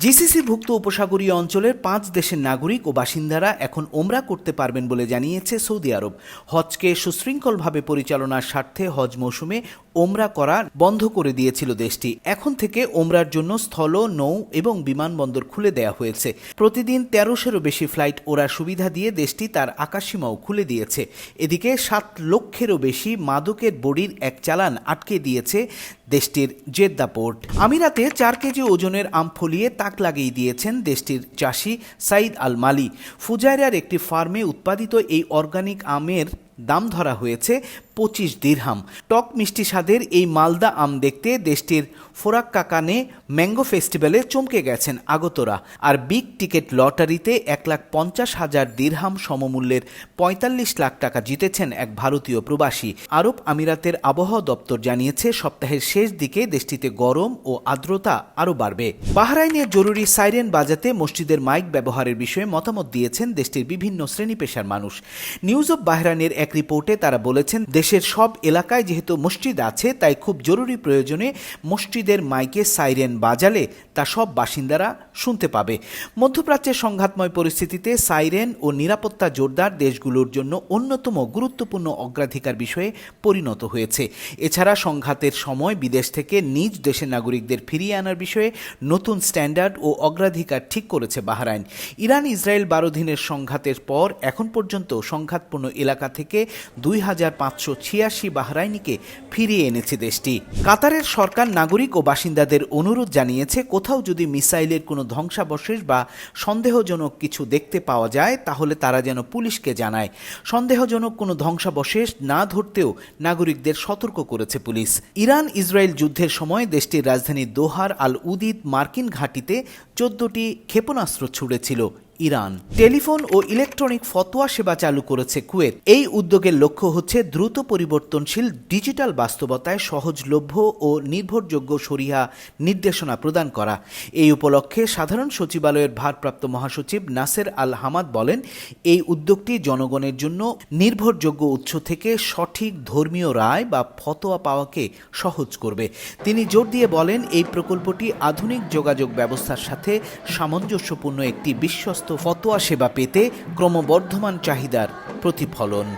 জিসিসিভুক্ত উপসাগরীয় অঞ্চলের 5 দেশের নাগরিক ও বাসিন্দারা এখন ওমরা করতে পারবেন বলে জানিয়েছে সৌদি আরব। হজকে সুশৃঙ্খলভাবে পরিচালনার স্বার্থে হজ মৌসুমে ওমরা করা বন্ধ করে দিয়েছিল দেশটি। এখন থেকে ওমরার জন্য স্থল, নৌ এবং বিমানবন্দর খুলে দেওয়া হয়েছে। প্রতিদিন 1300-এরও বেশি ফ্লাইট ওড়ার সুবিধা দিয়ে দেশটি তার আকাশসীমাও খুলে দিয়েছে। এদিকে 7 লক্ষেরও বেশি মাদকের বড়ির এক চালান আটকে দিয়েছে দেশটির জেদ্দা পোর্ট। আমিরাতে 4 কেজি ওজনের আম ফলিয়ে তাক লাগিয়ে দিয়েছেন দেশটির চাষি সাইদ আল মালি। ফুজায়রার একটি ফার্মে উৎপাদিত এই অর্গানিক আমের দাম ধরা হয়েছে 25 দিরহাম। টক মিষ্টি স্বাদের এই মালদা আম দেখতে দেশটির ফোরাক্কাকানে ম্যাঙ্গো ফেস্টিভ্যালে চমকে গেছেন আগতরা। আর বিগ টিকেট লটারিতে 1,50,000 দিরহাম সমমূল্যের 45 লাখ টাকা জিতেছেন এক ভারতীয় প্রবাসী। আরব আমিরাতের আবহাওয়া দপ্তর জানিয়েছে সপ্তাহের শেষ দিকে দেশটিতে গরম ও আর্দ্রতা আরও বাড়বে। বাহরাইনের জরুরি সাইরেন বাজাতে মসজিদের মাইক ব্যবহারের বিষয়ে মতামত দিয়েছেন দেশটির বিভিন্ন শ্রেণী পেশার মানুষ। নিউজ অব বাহরাইনের এক রিপোর্টে তারা বলেছেন, দেশের সব এলাকায় যেহেতু মসজিদ আছে, তাই খুব জরুরি প্রয়োজনে মসজিদের মাইকে সাইরেন বাজালে তা সব বাসিন্দারা শুনতে পাবে। মধ্যপ্রাচ্যের সংঘাতময় পরিস্থিতিতে সাইরেন ও নিরাপত্তা জোরদার দেশগুলোর জন্য অন্যতম গুরুত্বপূর্ণ অগ্রাধিকার বিষয়ে পরিণত হয়েছে। এছাড়া সংঘাতের সময় বিদেশ থেকে নিজ দেশের নাগরিকদের ফিরিয়ে আনার বিষয়ে নতুন স্ট্যান্ডার্ড ও অগ্রাধিকার ঠিক করেছে বাহরাইন। ইরান ইসরায়েল 12 দিনের সংঘাতের পর এখন পর্যন্ত সংঘাতপূর্ণ এলাকা থেকে 2586 বাহরাইনিকে ফিরিয়ে এনেছে দেশটি। কাতারের সরকার নাগরিক ও বাসিন্দাদের অনুরোধ জানিয়েছে, কোথাও যদি মিসাইলের কোনো ধ্বংসাবশেষ বা সন্দেহজনক কিছু দেখতে পাওয়া যায় তাহলে তারা যেন পুলিশকে জানায়। সন্দেহজনক কোনো ধ্বংসাবশেষ না ধরতেও নাগরিকদের সতর্ক করেছে পুলিশ। ইরান ইসরায়েল যুদ্ধের সময় দেশটির রাজধানী দোহার আল উদিদ মার্কিন ঘাঁটিতে 14টি ক্ষেপণাস্ত্র ছুড়েছিল ইরান। টেলিফোন ও ইলেকট্রনিক ফতোয়া সেবা চালু করেছে কুয়েত। এই উদ্যোগের লক্ষ্য হচ্ছে দ্রুত পরিবর্তনশীল ডিজিটাল বাস্তবতায় সহজলভ্য ও নির্ভরযোগ্য শরিয়া নির্দেশনা প্রদান করা। এই উপলক্ষে সাধারণ সচিবালয়ের ভারপ্রাপ্ত মহাসচিব নাসের আল হামাদ বলেন, এই উদ্যোগটি জনগণের জন্য নির্ভরযোগ্য উৎস থেকে সঠিক ধর্মীয় রায় বা ফতোয়া পাওয়াকে সহজ করবে। তিনি জোর দিয়ে বলেন, এই প্রকল্পটি আধুনিক যোগাযোগ ব্যবস্থার সাথে সামঞ্জস্যপূর্ণ একটি বিশ্বস্ত ফতোয়া সেবা পেতে ক্রমবর্ধমান চাহিদার প্রতিফলন।